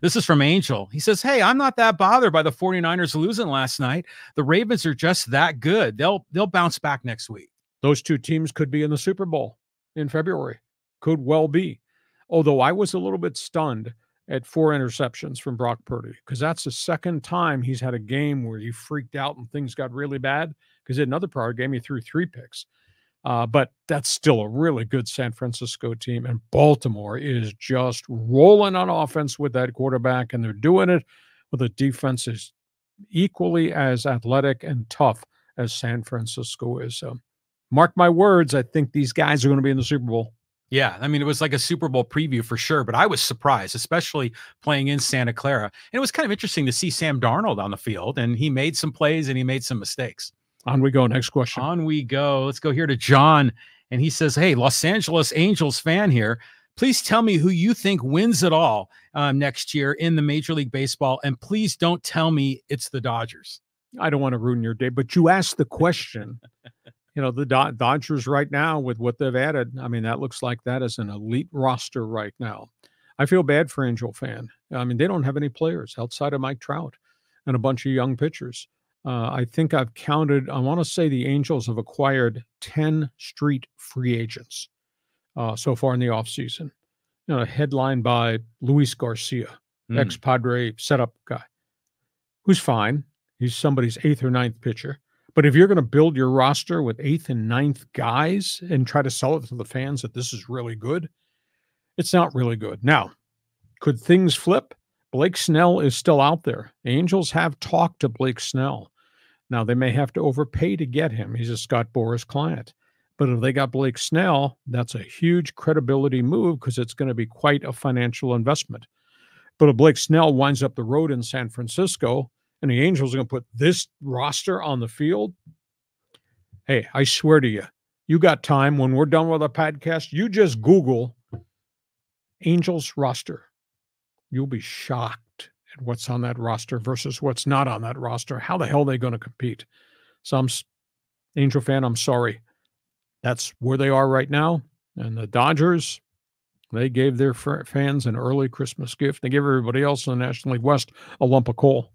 This is from Angel. He says, hey, I'm not that bothered by the 49ers losing last night. The Ravens are just that good. They'll bounce back next week. Those two teams could be in the Super Bowl in February. Could well be. Although I was a little bit stunned at 4 interceptions from Brock Purdy, because that's the second time he's had a game where he freaked out and things got really bad, because in another prior game he threw 3 picks. But that's still a really good San Francisco team, and Baltimore is just rolling on offense with that quarterback, and they're doing it with a defense is equally as athletic and tough as San Francisco is. So mark my words, I think these guys are going to be in the Super Bowl. Yeah, I mean, it was like a Super Bowl preview for sure, but I was surprised, especially playing in Santa Clara. And it was kind of interesting to see Sam Darnold on the field, and he made some plays and he made some mistakes. On we go. Next question. On we go. Let's go here to John. And he says, hey, Los Angeles Angels fan here. Please tell me who you think wins it all next year in the Major League Baseball. And please don't tell me it's the Dodgers. I don't want to ruin your day, but you asked the question. You know, the Dodgers right now with what they've added, I mean, that looks like that is an elite roster right now. I feel bad for Angel fan. I mean, they don't have any players outside of Mike Trout and a bunch of young pitchers. I think I've counted, I want to say the Angels have acquired 10 street free agents so far in the offseason. You know, headlined by Luis Garcia, ex-Padre setup guy, who's fine. He's somebody's 8th or 9th pitcher. But if you're going to build your roster with 8th and 9th guys and try to sell it to the fans that this is really good, it's not really good. Now, could things flip? Blake Snell is still out there. Angels have talked to Blake Snell. Now, they may have to overpay to get him. He's a Scott Boras client. But if they got Blake Snell, that's a huge credibility move because it's going to be quite a financial investment. But if Blake Snell winds up the road in San Francisco and the Angels are going to put this roster on the field, hey, I swear to you, you got time when we're done with our podcast, you just Google Angels roster. You'll be shocked at what's on that roster versus what's not on that roster. How the hell are they going to compete? So I'm Angel fan, I'm sorry. That's where they are right now. And the Dodgers, they gave their fans an early Christmas gift. They gave everybody else in the National League West a lump of coal.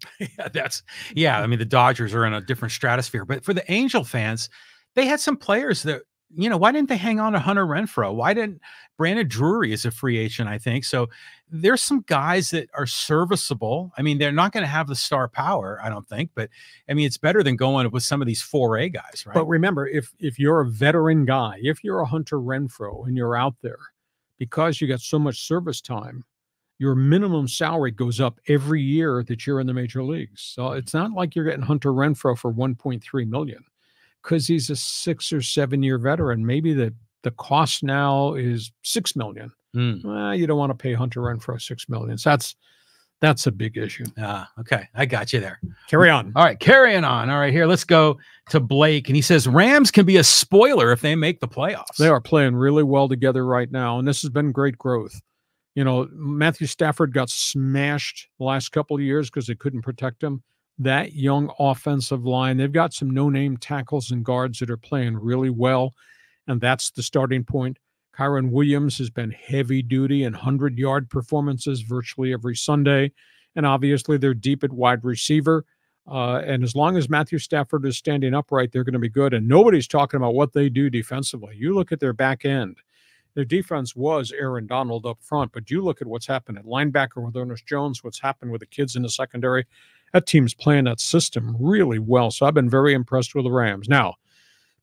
Yeah, I mean, the Dodgers are in a different stratosphere. But for the Angel fans, they had some players that, you know, why didn't they hang on to Hunter Renfroe? Why didn't Brandon Drury is a free agent, I think. So there's some guys that are serviceable. I mean, they're not going to have the star power, I don't think. But, I mean, it's better than going with some of these 4A guys, right? But remember, if you're a veteran guy, if you're a Hunter Renfroe and you're out there, because you got so much service time, your minimum salary goes up every year that you're in the major leagues. So it's not like you're getting Hunter Renfroe for $1.3 million because he's a 6 or 7 year veteran. Maybe the cost now is $6 million. Well, you don't want to pay Hunter Renfroe $6 million. So that's a big issue. Okay. I got you there. Carry on. All right. Carrying on. All right. Here, let's go to Blake. And he says, Rams can be a spoiler if they make the playoffs. They are playing really well together right now. And this has been great growth. You know, Matthew Stafford got smashed the last couple of years because they couldn't protect him. That young offensive line, they've got some no-name tackles and guards that are playing really well. And that's the starting point. Kyron Williams has been heavy duty in 100-yard performances virtually every Sunday. And obviously they're deep at wide receiver. And as long as Matthew Stafford is standing upright, they're going to be good. And nobody's talking about what they do defensively. You look at their back end. Their defense was Aaron Donald up front, but you look at what's happened at linebacker with Ernest Jones, what's happened with the kids in the secondary. That team's playing that system really well. So I've been very impressed with the Rams. Now,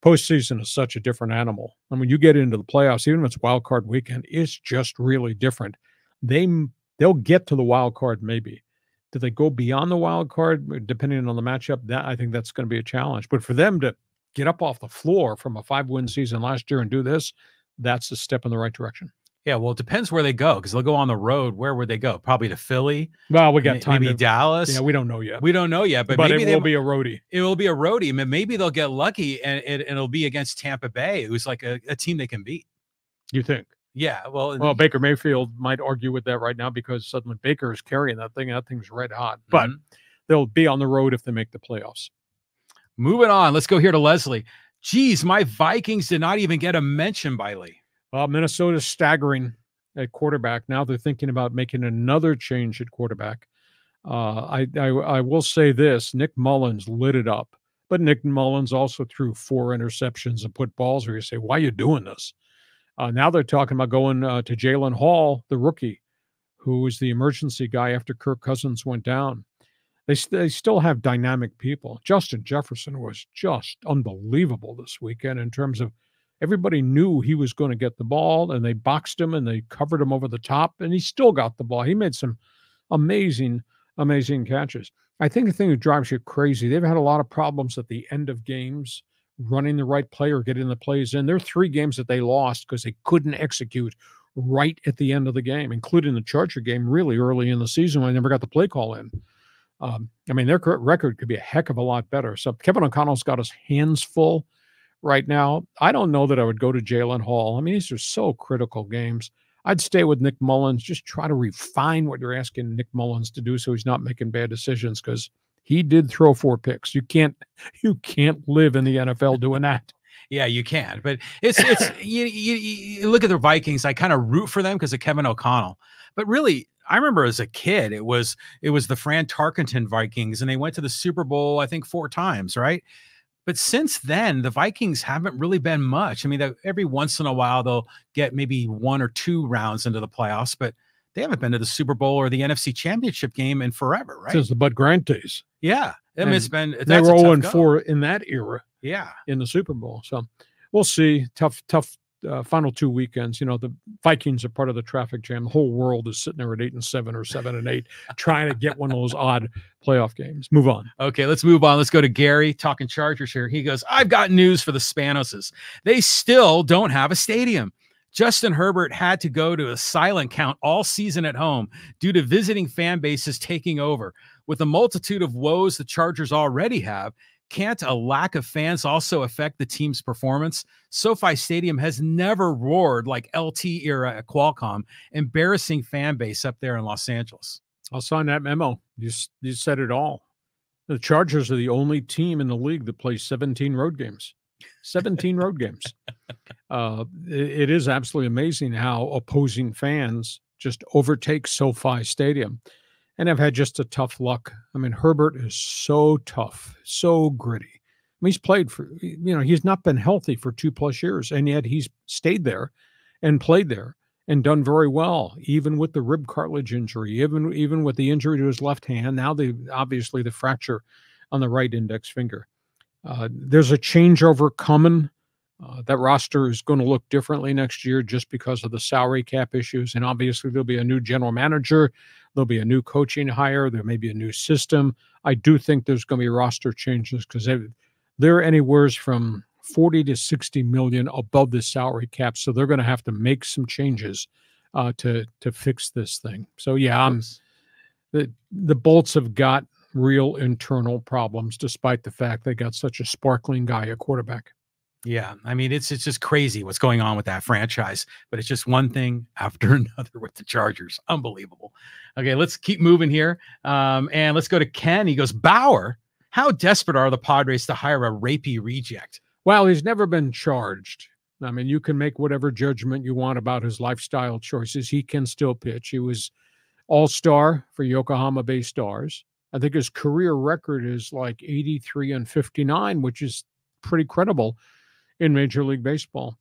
postseason is such a different animal. And when you get into the playoffs, even if it's wild card weekend, it's just really different. They'll get to the wild card maybe. Do they go beyond the wild card, depending on the matchup? I think that's going to be a challenge. But for them to get up off the floor from a 5-win season last year and do this, that's a step in the right direction. Yeah, well, it depends where they go because they'll go on the road. Where would they go? Probably to Philly. Well, we got time. Maybe Dallas. Yeah, we don't know yet. We don't know yet, but maybe it will be a roadie. It will be a roadie. Maybe they'll get lucky and it'll be against Tampa Bay, who's like a team they can beat. You think? Yeah. Well, Baker Mayfield might argue with that right now because suddenly Baker is carrying that thing. That thing's red hot. But they'll be on the road if they make the playoffs. Moving on. Let's go here to Leslie. Geez, my Vikings did not even get a mention by Lee. Well, Minnesota's staggering. at quarterback. Now they're thinking about making another change at quarterback. I will say this: Nick Mullins lit it up, but Nick Mullins also threw 4 interceptions and put balls where you say, "Why are you doing this?" Now they're talking about going to Jalen Hall, the rookie, who was the emergency guy after Kirk Cousins went down. They still have dynamic people. Justin Jefferson was just unbelievable this weekend in terms of everybody knew he was going to get the ball, and they boxed him and they covered him over the top, and he still got the ball. He made some amazing catches. I think the thing that drives you crazy, they've had a lot of problems at the end of games running the right play or getting the plays in. There are 3 games that they lost because they couldn't execute right at the end of the game, including the Charger game really early in the season when they never got the play call in. I mean, their record could be a heck of a lot better. So Kevin O'Connell's got his hands full right now. I don't know that I would go to Jalen Hall. I mean, these are so critical games. I'd stay with Nick Mullins. Just try to refine what you're asking Nick Mullins to do so he's not making bad decisions, because he did throw 4 picks. You can't live in the NFL doing that. Yeah, you can. But it's you look at the Vikings, I kind of root for them because of Kevin O'Connell. But really, I remember as a kid, it was the Fran Tarkenton Vikings, and they went to the Super Bowl, I think 4 times, right? But since then, the Vikings haven't really been much. I mean, every once in a while, they'll get maybe 1 or 2 rounds into the playoffs, but they haven't been to the Super Bowl or the NFC Championship game in forever, right? Since the Bud Grant days. Yeah. I mean, they were 0-4 in that era. Yeah. In the Super Bowl. So we'll see. Tough final 2 weekends. You know, the Vikings are part of the traffic jam. The whole world is sitting there at 8-7 or 7-8, trying to get one of those odd playoff games. Move on. Okay, let's move on. Let's go to Gary talking Chargers here. He goes, I've got news for the Spanoses. They still don't have a stadium. Justin Herbert had to go to a silent count all season at home due to visiting fan bases taking over. With a multitude of woes the Chargers already have, can't a lack of fans also affect the team's performance? SoFi Stadium has never roared like LT era at Qualcomm. Embarrassing fan base up there in Los Angeles. I'll sign that memo. You said it all. The Chargers are the only team in the league that plays 17 road games. 17 road games. It is absolutely amazing how opposing fans just overtake SoFi Stadium. And I've had just a tough luck. I mean, Herbert is so tough, so gritty. I mean, he's played for, he's not been healthy for 2+ years, and yet he's stayed there and played there and done very well, even with the rib cartilage injury, even with the injury to his left hand. Now, obviously the fracture on the right index finger. There's a changeover coming. That roster is going to look differently next year just because of the salary cap issues. And obviously there'll be a new general manager. There'll be a new coaching hire. There may be a new system. I do think there's going to be roster changes because they're anywhere from 40 to 60 million above the salary cap. So they're going to have to make some changes to fix this thing. So yeah, the Bolts have got real internal problems, despite the fact they got such a sparkling guy at quarterback. Yeah, I mean, it's just crazy what's going on with that franchise, but it's just one thing after another with the Chargers. Unbelievable. Okay, let's keep moving here. And let's go to Ken. He goes, Bauer, how desperate are the Padres to hire a rapey reject? Well, he's never been charged. I mean, you can make whatever judgment you want about his lifestyle choices. He can still pitch. He was all-star for Yokohama Bay Stars. I think his career record is like 83-59, which is pretty credible in Major League Baseball.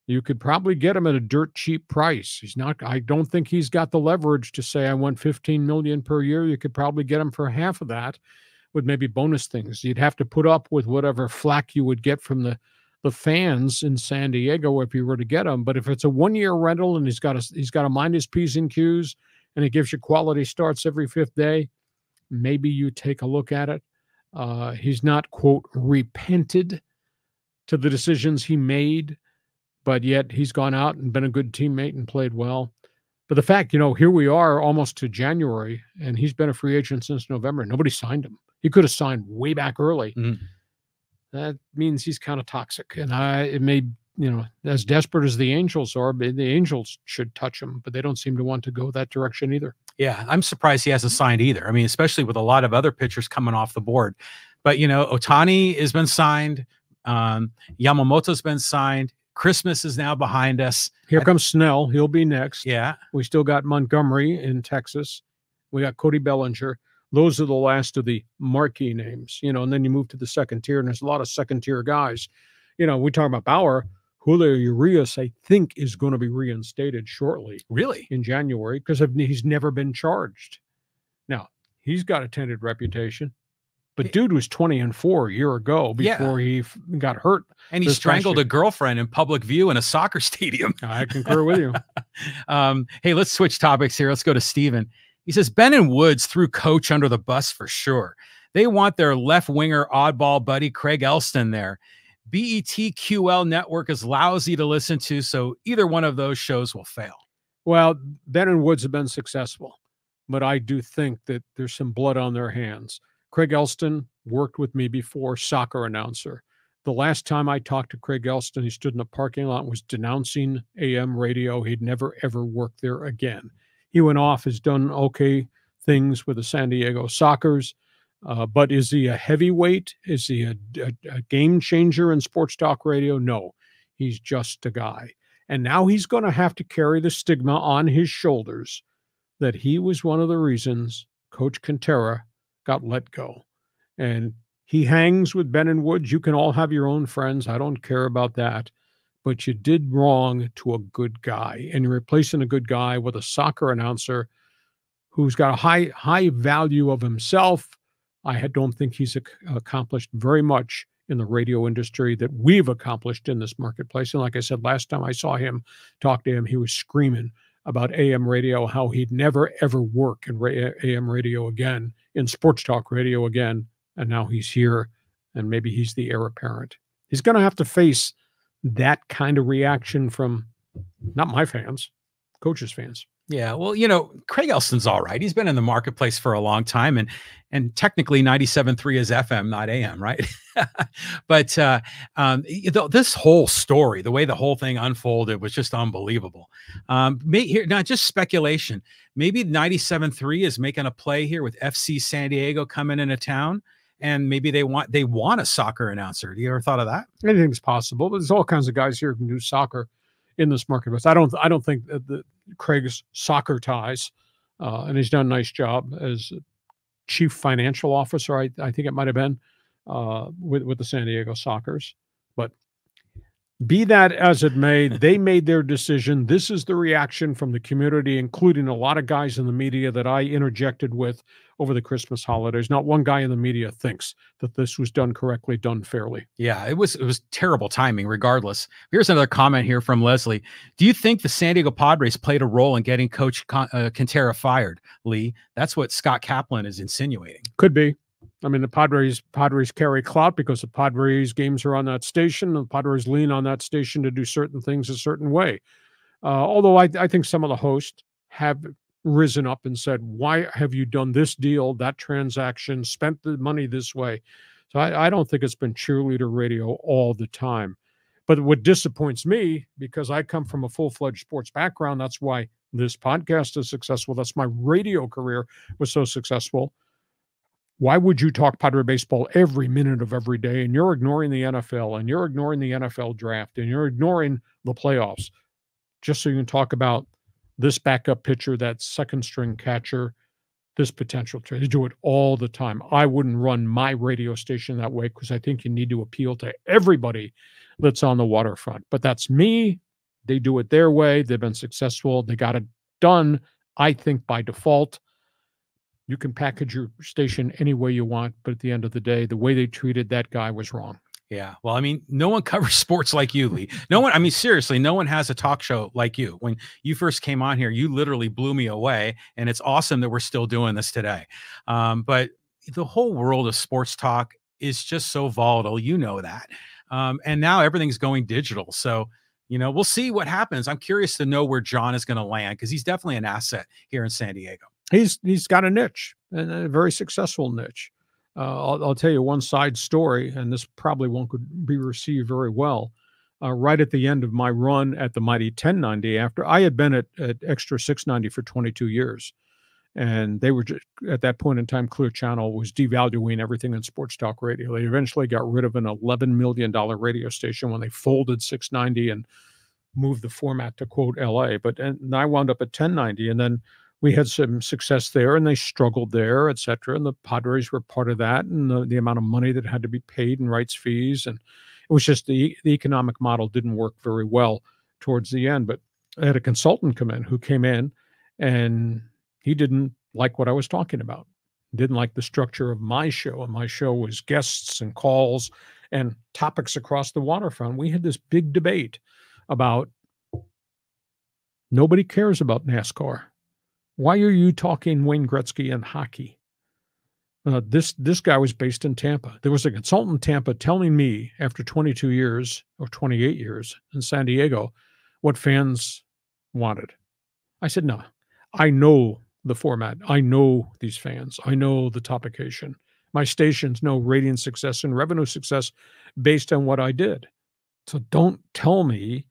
You could probably get him at a dirt cheap price. I don't think he's got the leverage to say I want $15 million per year. You could probably get him for half of that with maybe bonus things. You'd have to put up with whatever flack you would get from the fans in San Diego if you were to get him. But if it's a 1-year rental and he's got to mind his P's and Q's and it gives you quality starts every 5th day, maybe you take a look at it. He's not, quote, repented to the decisions he made, but yet he's gone out and been a good teammate and played well. But the fact, here we are almost to January, and he's been a free agent since November. Nobody signed him. He could have signed way back early. Mm-hmm. That means he's kind of toxic. And it may, as desperate as the Angels are, the Angels should touch him, but they don't seem to want to go that direction either. Yeah, I'm surprised he hasn't signed either. I mean, especially with a lot of other pitchers coming off the board. But, Ohtani has been signed. Yamamoto's been signed. Christmas is now behind us. Here comes Snell. He'll be next. Yeah. We still got Montgomery in Texas. We got Cody Bellinger. Those are the last of the marquee names, and then you move to the second tier, and there's a lot of second tier guys. We talk about Bauer. Julio Urias, I think, is going to be reinstated shortly. Really? In January, because he's never been charged. Now, he's got a tainted reputation. But dude was 20-4 a year ago before he got hurt. And he strangled a girlfriend in public view in a soccer stadium. I concur with you. Hey, let's switch topics here. Let's go to Steven. He says, Ben and Woods threw Coach under the bus for sure. They want their left-winger oddball buddy Craig Elston there. BETQL network is lousy to listen to, so either one of those shows will fail. Well, Ben and Woods have been successful, but I do think that there's some blood on their hands. Craig Elston worked with me before, soccer announcer. The last time I talked to Craig Elston, he stood in a parking lot and was denouncing AM radio. He'd never, ever work there again. He went off, has done okay things with the San Diego Sockers, but is he a heavyweight? Is he a game changer in sports talk radio? No, he's just a guy. And now he's going to have to carry the stigma on his shoulders that he was one of the reasons Coach Kentera got let go. And he hangs with Ben and Woods. You can all have your own friends. I don't care about that. But you did wrong to a good guy. And you're replacing a good guy with a soccer announcer who's got a high value of himself. I don't think he's accomplished very much in the radio industry that we've accomplished in this marketplace. And like I said, last time I saw him, talk to him, he was screaming about AM radio, how he'd never, ever work in AM radio again, in sports talk radio again. And now he's here, and maybe he's the heir apparent. He's going to have to face that kind of reaction from not my fans, Coach's fans. Yeah, well, Craig Elston's all right. He's been in the marketplace for a long time, and technically 97.3 is FM, not AM, right? But this whole story, the way the whole thing unfolded, was just unbelievable. Here, not just speculation. Maybe 97.3 is making a play here with FC San Diego coming into town, and maybe they want a soccer announcer. Do you ever thought of that? Anything's possible, but there's all kinds of guys here who can do soccer in this marketplace. I don't think that Craig's soccer ties, and he's done a nice job as chief financial officer. I think it might have been with the San Diego Sockers. But be that as it may, they made their decision. This is the reaction from the community, including a lot of guys in the media that I interjected with over the Christmas holidays. Not one guy in the media thinks that this was done correctly, done fairly. Yeah, it was terrible timing regardless. Here's another comment here from Leslie. Do you think the San Diego Padres played a role in getting Coach Kentera fired, Lee? That's what Scott Kaplan is insinuating. Could be. I mean, the Padres carry clout because the Padres games are on that station. The Padres lean on that station to do certain things a certain way. Although I think some of the hosts have risen up and said, why have you done this deal, that transaction, spent the money this way? So I don't think it's been cheerleader radio all the time. But what disappoints me, because I come from a full-fledged sports background, that's why this podcast is successful. That's my radio career was so successful. Why would you talk Padre baseball every minute of every day, and you're ignoring the NFL, and you're ignoring the NFL draft, and you're ignoring the playoffs, just so you can talk about this backup pitcher, that second string catcher, this potential trade? They do it all the time. I wouldn't run my radio station that way because I think you need to appeal to everybody that's on the waterfront. But that's me. They do it their way. They've been successful. They got it done, I think, by default. You can package your station any way you want, but at the end of the day, the way they treated that guy was wrong. Yeah. Well, I mean, no one covers sports like you, Lee. No one, I mean, seriously, no one has a talk show like you. When you first came on here, you literally blew me away, and it's awesome that we're still doing this today. But the whole world of sports talk is just so volatile. You know that. And now everything's going digital. So, we'll see what happens. I'm curious to know where John is going to land because he's definitely an asset here in San Diego. He's got a niche, and a very successful niche. I'll tell you one side story, and this probably won't be received very well. Right at the end of my run at the mighty 1090, after I had been at Extra 690 for 22 years, and they were just, at that point in time, Clear Channel was devaluing everything in sports talk radio. They eventually got rid of an $11 million radio station when they folded 690, and moved the format to quote LA, and I wound up at 1090, and then we had some success there, and they struggled there, et cetera. And the Padres were part of that, and the amount of money that had to be paid in rights fees. And it was just the economic model didn't work very well towards the end. But I had a consultant come in who came in, and he didn't like what I was talking about. Didn't like the structure of my show. And my show was guests and calls and topics across the waterfront. We had this big debate about nobody cares about NASCAR. Why are you talking Wayne Gretzky and hockey? This guy was based in Tampa. There was a consultant in Tampa telling me after 22 years or 28 years in San Diego what fans wanted. I said, no, I know the format. I know these fans. I know the topication. My stations know rating success and revenue success based on what I did. So don't tell me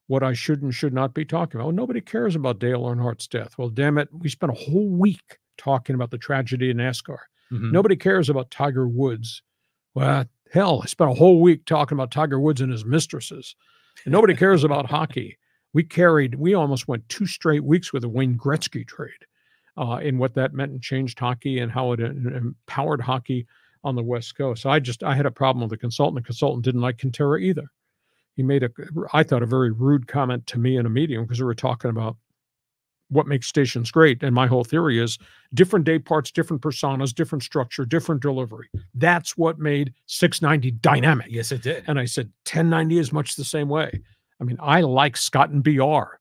what I should and should not be talking about. Well, nobody cares about Dale Earnhardt's death. Well, damn it, we spent a whole week talking about the tragedy in NASCAR. Mhm. Nobody cares about Tiger Woods. Well, hell, I spent a whole week talking about Tiger Woods and his mistresses. And nobody cares about hockey. We almost went 2 straight weeks with a Wayne Gretzky trade in what that meant and changed hockey and how it empowered hockey on the West Coast. So I had a problem with the consultant. The consultant didn't like Kentera either. He made I thought, a very rude comment to me in a meeting because we were talking about what makes stations great. And my whole theory is different day parts, different personas, different structure, different delivery. That's what made 690 dynamic. Yes, it did. And I said 1090 is much the same way. I mean, I like Scott and BR.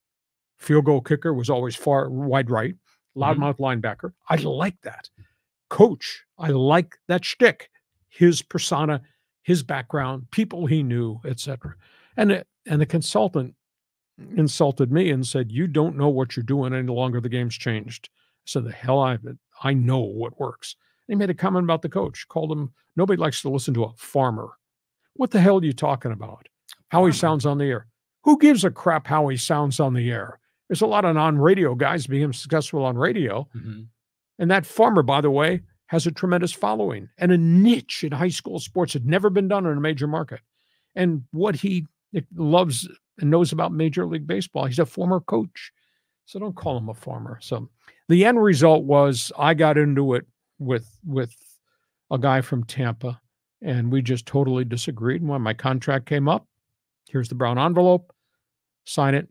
Field goal kicker was always far wide right, loudmouth linebacker. I like that. Coach, I like that shtick, his persona, his background, people he knew, etc. And the consultant insulted me and said, "You don't know what you're doing any longer. The game's changed." I said, "The hell I know what works." And he made a comment about the coach, called him, nobody likes to listen to a farmer. What the hell are you talking about? How he sounds on the air. Who gives a crap how he sounds on the air? There's a lot of non-radio guys being successful on radio. Mm-hmm. And that farmer, by the way, has a tremendous following and a niche in high school sports had never been done in a major market. And what he loves and knows about Major League Baseball, he's a former coach. So don't call him a farmer. So the end result was I got into it with a guy from Tampa, and we just totally disagreed. And when my contract came up, here's the brown envelope, sign it,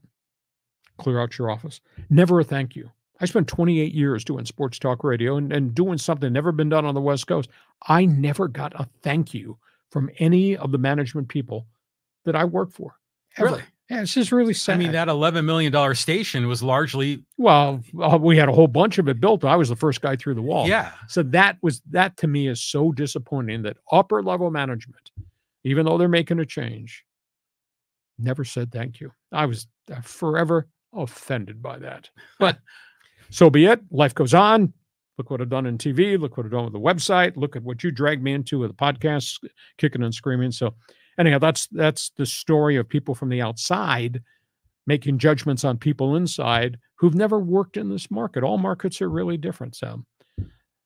clear out your office. Never a thank you. I spent 28 years doing sports talk radio and doing something never been done on the West Coast. I never got a thank you from any of the management people that I worked for. Ever. Really? Yeah, it's just really sad. I mean, that $11 million station was largely... Well, we had a whole bunch of it built. I was the first guy through the wall. Yeah. So that to me is so disappointing that upper level management, even though they're making a change, never said thank you. I was forever offended by that. But so be it. Life goes on. Look what I've done in TV. Look what I've done with the website. Look at what you dragged me into with the podcast, kicking and screaming. So anyhow, that's the story of people from the outside making judgments on people inside who've never worked in this market. All markets are really different. So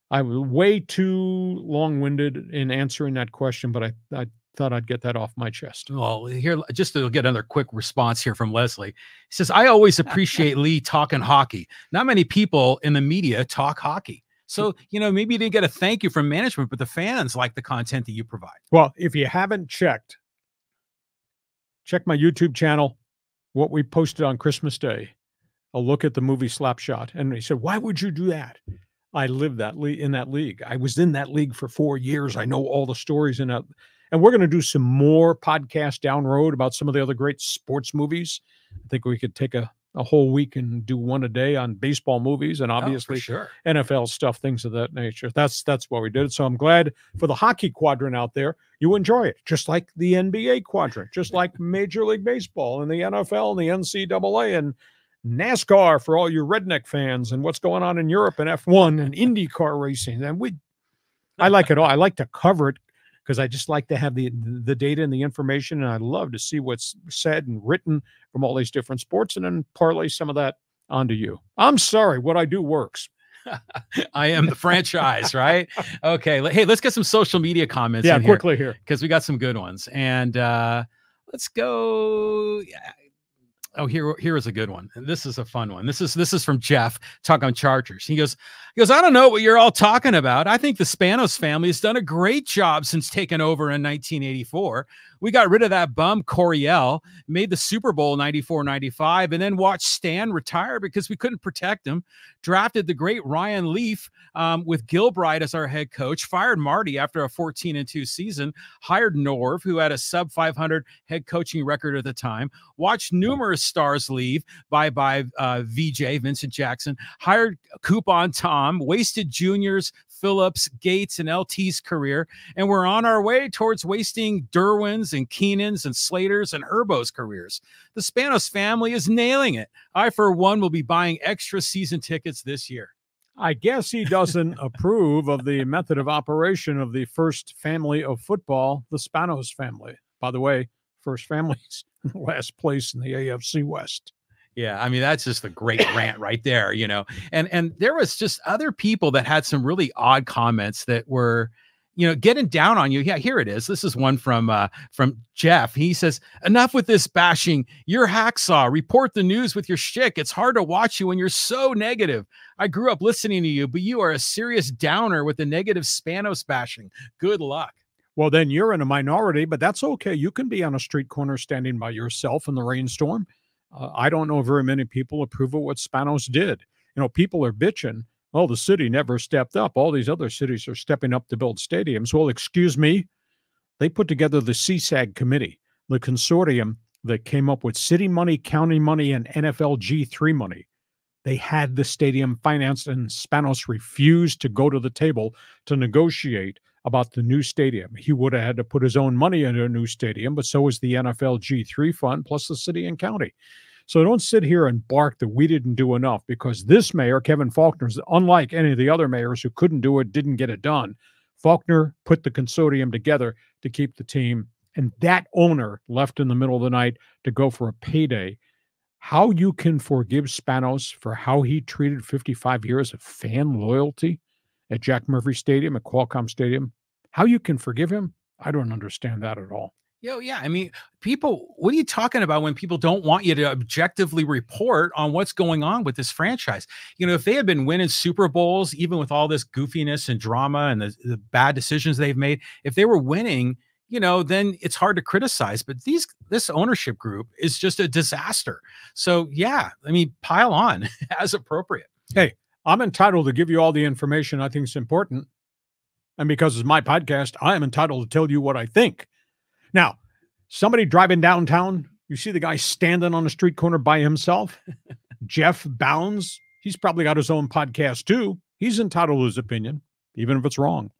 I was way too long-winded in answering that question, but I thought I'd get that off my chest. Well, here, just to get another quick response here from Leslie. He says, I always appreciate Lee talking hockey. Not many people in the media talk hockey. So, maybe you didn't get a thank you from management, but the fans like the content that you provide. Well, if you haven't check my YouTube channel, what we posted on Christmas Day, a look at the movie Slapshot. And he said, why would you do that? I lived in that league. I was in that league for 4 years. I know all the stories in that. And we're going to do some more podcasts down road about some of the other great sports movies. I think we could take a whole week and do one a day on baseball movies and obviously sure. NFL stuff, things of that nature. That's what we did. So I'm glad for the hockey quadrant out there, you enjoy it, just like the NBA quadrant, just like Major League Baseball and the NFL and the NCAA and NASCAR for all you redneck fans and what's going on in Europe and F1 and IndyCar racing. And I like it all. I like to cover it because I just like to have the data and the information, and I love to see what's said and written from all these different sports and then parlay some of that onto you. I'm sorry, what I do works. I am the franchise, right? Okay. Hey, let's get some social media comments in quickly here because we got some good ones. And let's go. Oh, here is a good one. And this is a fun one. This is from Jeff talking on Chargers. He goes, I don't know what you're all talking about. I think the Spanos family has done a great job since taking over in 1984. We got rid of that bum Coryell, made the Super Bowl 94-95, and then watched Stan retire because we couldn't protect him. Drafted the great Ryan Leaf with Gilbride as our head coach. Fired Marty after a 14-2 season. Hired Norv, who had a sub 500 head coaching record at the time. Watched numerous stars leave. Bye VJ Vincent Jackson. Hired Coupon Tom. Wasted juniors Phillips, Gates, and LT's career, and we're on our way towards wasting Derwin's and Keenan's and Slater's and Herbo's careers. The Spanos family is nailing it. I, for one, will be buying extra season tickets this year. I guess he doesn't approve of the method of operation of the first family of football, the Spanos family. By the way, first family's last place in the AFC West. Yeah, I mean, that's just a great rant right there, you know. And there was just other people that had some really odd comments that were, you know, getting down on you. Yeah, here it is. This is one from Jeff. He says, enough with this bashing. You're Hacksaw. Report the news with your shtick. It's hard to watch you when you're so negative. I grew up listening to you, but you are a serious downer with the negative Spanos bashing. Good luck. Well, then you're in a minority, but that's okay. You can be on a street corner standing by yourself in the rainstorm. I don't know very many people approve of what Spanos did. You know, people are bitching. Oh, the city never stepped up. All these other cities are stepping up to build stadiums. Well, excuse me. They put together the CSAG committee, the consortium that came up with city money, county money, and NFL G3 money. They had the stadium financed, and Spanos refused to go to the table to negotiate about the new stadium. He would have had to put his own money into a new stadium, but so is the NFL G3 fund, plus the city and county. So don't sit here and bark that we didn't do enough, because this mayor, Kevin Faulkner, is unlike any of the other mayors who couldn't do it, didn't get it done. Faulkner put the consortium together to keep the team, and that owner left in the middle of the night to go for a payday. How you can forgive Spanos for how he treated 55 years of fan loyalty at Jack Murphy Stadium, at Qualcomm Stadium, how you can forgive him, I don't understand that at all. Yeah. I mean, people, what are you talking about when people don't want you to objectively report on what's going on with this franchise? You know, if they had been winning Super Bowls, even with all this goofiness and drama and the bad decisions they've made, if they were winning, you know, then it's hard to criticize. But this ownership group is just a disaster. So, yeah, I mean, pile on as appropriate. Hey, I'm entitled to give you all the information I think is important. And because it's my podcast, I am entitled to tell you what I think. Now, somebody driving downtown, you see the guy standing on the street corner by himself, Jeff Bounds. He's probably got his own podcast too. He's entitled to his opinion, even if it's wrong.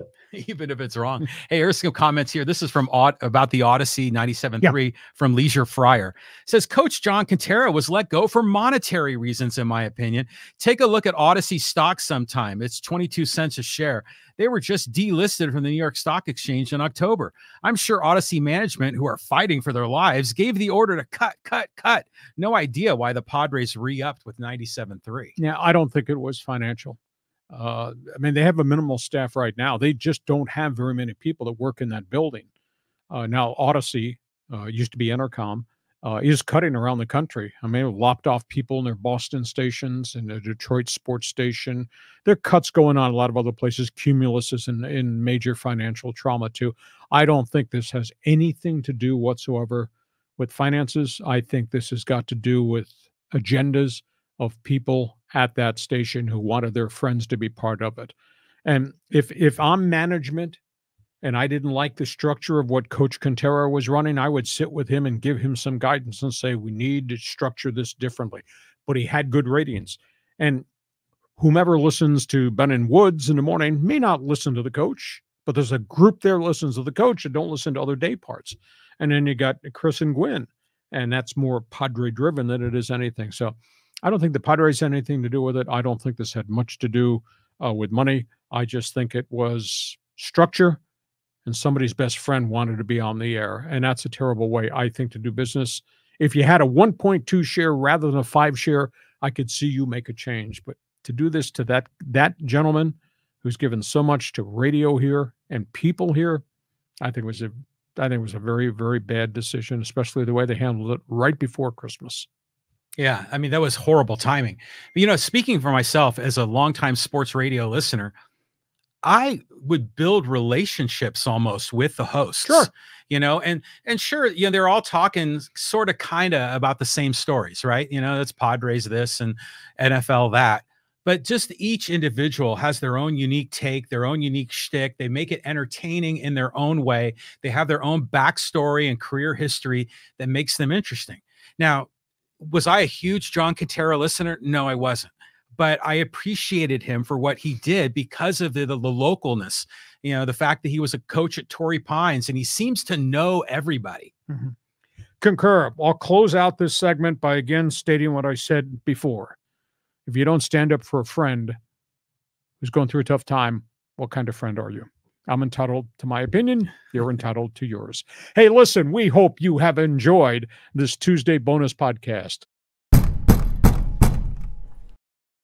Even if it's wrong. Hey, here's some comments here. This is from about the Odyssey 97.3 from Leisure Fryer. It says, Coach John Kentera was let go for monetary reasons, in my opinion. Take a look at Odyssey stock sometime. It's 22 cents a share. They were just delisted from the New York Stock Exchange in October. I'm sure Odyssey management, who are fighting for their lives, gave the order to cut. No idea why the Padres re-upped with 97.3. Yeah, I don't think it was financial. I mean, they have a minimal staff right now. They just don't have very many people that work in that building. Now, Odyssey used to be Entercom, is cutting around the country. I mean, lopped off people in their Boston stations and the Detroit sports station. There are cuts going on a lot of other places. Cumulus is in major financial trauma, too. I don't think this has anything to do whatsoever with finances. I think this has got to do with agendas of people at that station who wanted their friends to be part of it. And if I'm management and I didn't like the structure of what Coach Kentera was running, I would sit with him and give him some guidance and say, we need to structure this differently. But he had good ratings. And whomever listens to Ben and Woods in the morning may not listen to the coach, but there's a group there that listens to the coach that don't listen to other day parts. And then you got Chris and Gwynn, and that's more Padre driven than it is anything. So I don't think the Padres had anything to do with it. I don't think this had much to do with money. I just think it was structure, and somebody's best friend wanted to be on the air. And that's a terrible way, I think, to do business. If you had a 1.2 share rather than a 5 share, I could see you make a change. But to do this to that gentleman who's given so much to radio here and people here, I think it was a very, very bad decision, especially the way they handled it right before Christmas. Yeah, I mean, that was horrible timing. But, speaking for myself as a longtime sports radio listener, I would build relationships almost with the Sure. hosts, and sure, they're all talking sort of kind of about the same stories, right? It's Padres this and NFL that. But just each individual has their own unique take, their own unique shtick. They make it entertaining in their own way. They have their own backstory and career history that makes them interesting. Now, was I a huge John Kentera listener? No, I wasn't. But I appreciated him for what he did because of the localness, the fact that he was a coach at Torrey Pines and he seems to know everybody. Mm-hmm. Concur. I'll close out this segment by again stating what I said before. If you don't stand up for a friend who's going through a tough time, what kind of friend are you? I'm entitled to my opinion. You're entitled to yours. Hey, listen, we hope you have enjoyed this Tuesday bonus podcast.